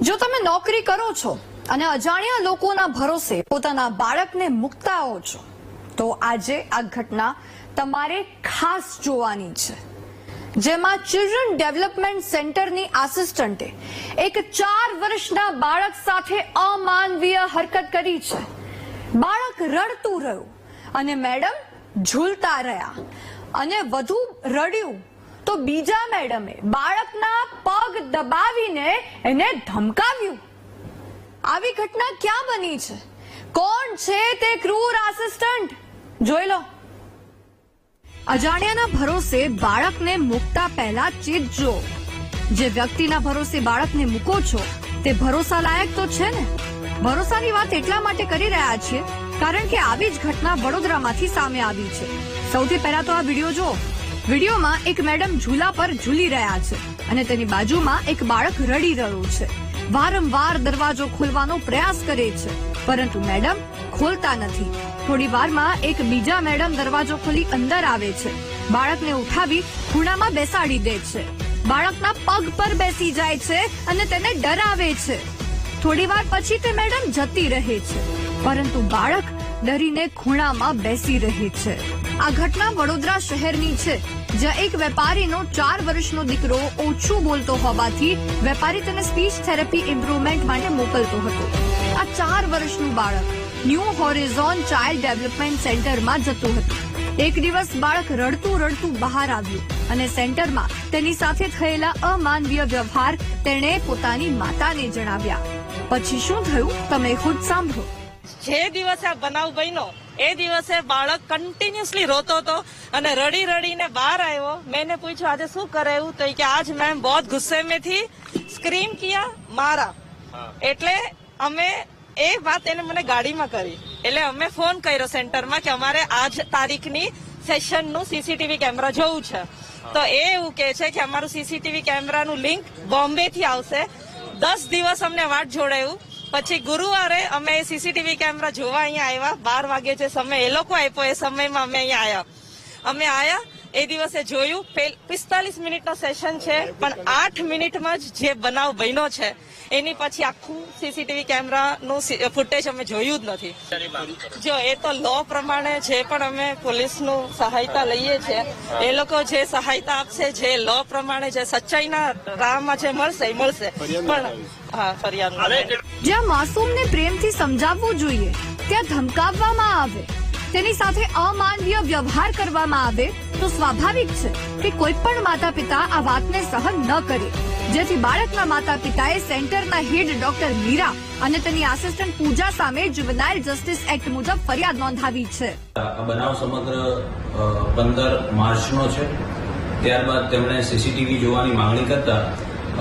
જો તમે નોકરી કરો છો અને અજાણ્યા લોકોના ભરોસે પોતાના બાળકને મૂકતા હો છો તો આજે આ ઘટના તમારે ખાસ જોવાની છે, જેમાં ચિલ્ડ્રન ડેવલપમેન્ટ સેન્ટરની આસિસ્ટન્ટે એક 4 વર્ષના બાળક સાથે અમાનવીય હરકત કરી છે. બાળક રડતું રહ્યું અને મેડમ ઝૂલતા રહ્યા અને વધુ રડ્યું તો બીજા મેડમે બાળકના પગ દબાવીને એને ધમકાવ્યું. આવી ઘટના ક્યાં બની છે? કોણ છે તે ક્રૂર આસિસ્ટન્ટ? જોઈ લો. અજાણ્યાના ભરોસે બાળકને મૂકતા પહેલા ચેતજો. જે વ્યક્તિના ભરોસે બાળકને મૂકો છો તે ભરોસા લાયક તો છે ને. ભરોસાની વાત એટલા માટે કરી રહ્યા છીએ કારણ કે આવી જ ઘટના વડોદરામાંથી સામે આવી છે. સૌથી પહેલા તો આ વિડીયો જો. વિડીયોમાં એક મેડમ ઝૂલા પર ઝૂલી રહ્યા છે અને તેની બાજુમાં એક બાળક રડી રહ્યું છે. વારંવાર દરવાજો ખોલવાનો પ્રયાસ કરે છે પરંતુ મેડમ ખોલતા નથી. થોડી વારમાં એક બીજા મેડમ દરવાજો ખોલી અંદર આવે છે. બાળકને ઉઠાવી ખૂણામાં બેસાડી દે છે. બાળકના પગ પર બેસી જાય છે અને તેને ડરાવે છે. થોડી વાર પછી તે મેડમ જતી રહે છે પરંતુ બાળક ડરીને ખૂણામાં બેસી રહે છે. આ ઘટના વડોદરા શહેરની છે, જ્યાં એક વેપારીનો 4 વર્ષનો દીકરો ઓછું બોલતો હોવાથી વેપારી તેને સ્પીચ થેરેપી ઇમ્પ્રુવમેન્ટ માટે મોકલતો હતો. આ 4 વર્ષનું બાળક ન્યૂ હોરિઝોન ચાઇલ્ડ ડેવલપમેન્ટ સેન્ટરમાં જતું હતું. એક દિવસ બાળક રડતું રડતું બહાર આવ્યું અને સેન્ટરમાં તેની સાથે થયેલા અમાનવીય વ્યવહાર તેણે પોતાની માતાને જણાવ્યા. પછી શું થયું તમે ખુદ સાંભળો. જે દિવસે આ બનાવ બન્યો એ દિવસે બાળક કન્ટિન્યુઅસલી રોતો હતો અને રડી રડીને બહાર આવ્યો. मैंने पूछा આજે શું કરાયું તો કે આજ મેમ બહુ ગુસ્સે में थी, સ્ક્રીમ કિયા, મારા. એટલે અમે એ વાત એને મને ગાડીમાં કરી એટલે અમે ફોન કર્યો સેન્ટરમાં કે અમારે આજ તારીખની સેશનનું સીસીટીવી કેમેરા જોવું છે. તો એ એવું કે છે કે અમારું સીસીટીવી કેમેરાનું લિંક બોમ્બે થી આવશે. 10 દિવસ અમને વાટ જોડાયું. પછી ગુરુવારે અમે સીસીટીવી કેમેરા જોવા અહીંયા આવ્યા. 12 વાગે જે સમય એ લોકો આપ્યો એ સમયમાં અમે અહીંયા આવ્યા. અમે આયા એ દિવસે જોયું 45 મિનિટનો સેશન છે પણ 8 મિનિટમાં જ જે બનાવ બન્યો છે એની પછી આખું સીસીટીવી કેમેરાનું ફૂટેજ અમે જોયું જ નથી. જો એ તો લો પ્રમાણે જે પણ અમે પોલીસનું સહાયતા લઈએ છીએ એ લોકો જે સહાયતા આપશે જે લો પ્રમાણે જે સચ્ચાઈના રાહમાં જે મળશે એ મળશે. પણ હા, ફરિયાદ જ્યાં માસૂમને પ્રેમથી સમજાવવું જોઈએ ત્યાં ધમકાવવામાં આવે, તેની સાથે અમાનવીય વ્યવહાર કરવામાં આવે તો સ્વાભાવિક છે કે કોઈ પણ માતા પિતા આ વાતને સહન ન કરે. જેથી બાળકના માતા પિતાએ સેન્ટરના હેડ ડોક્ટર મીરા અને તેની આસિસ્ટન્ટ પૂજા સામે જુવેનાઇલ જસ્ટિસ એક્ટ મુજબ ફરિયાદ નોંધાવી છે. આ બનાવ સમગ્ર 15 માર્ચનો છે. ત્યારબાદ તેમણે સીસીટીવી જોવાની માંગણી કરતા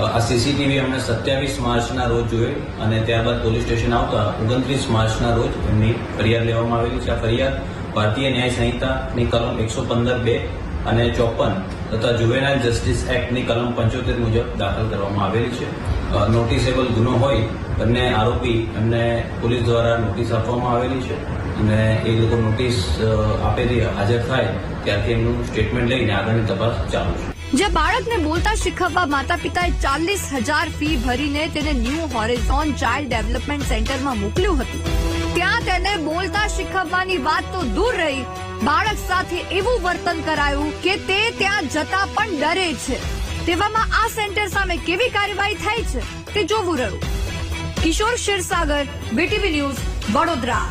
આ સીસીટીવી અમને 27 માર્ચના રોજ જોઈ અને ત્યારબાદ પોલીસ સ્ટેશન આવતા 29 માર્ચના રોજ એમની ફરિયાદ લેવામાં આવેલી છે. આ ફરિયાદ ભારતીય ન્યાય સંહિતાની કલમ 115(2) અને 54 તથા જુવેનાઇલ જસ્ટિસ એક્ટની કલમ 75 મુજબ દાખલ કરવામાં આવેલી છે. નોટિસેબલ ગુનો હોય બંને આરોપી એમને પોલીસ દ્વારા નોટિસ આપવામાં આવેલી છે અને એ લોકો નોટિસ આપેલી હાજર થાય ત્યારથી એમનું સ્ટેટમેન્ટ લઈને આગળની તપાસ ચાલુ છે. જે બાળકને બોલતા શીખવવા માતા પિતાએ 40,000 ફી ભરીને તેને ન્યૂ હોરિઝોન ચાઇલ્ડ ડેવલપમેન્ટ સેન્ટરમાં મોકલ્યું હતું, ત્યાં તેને બોલતા શીખવવાની વાત તો દૂર રહી, બાળક સાથે એવું વર્તન કરાયું કે તે ત્યાં જતા પણ ડરે છે. તેવામાં આ સેન્ટર સામે કેવી કાર્યવાહી થાય છે તે જોવું રહ્યું. કિશોર ક્ષીરસાગર, BTV ન્યૂઝ, વડોદરા.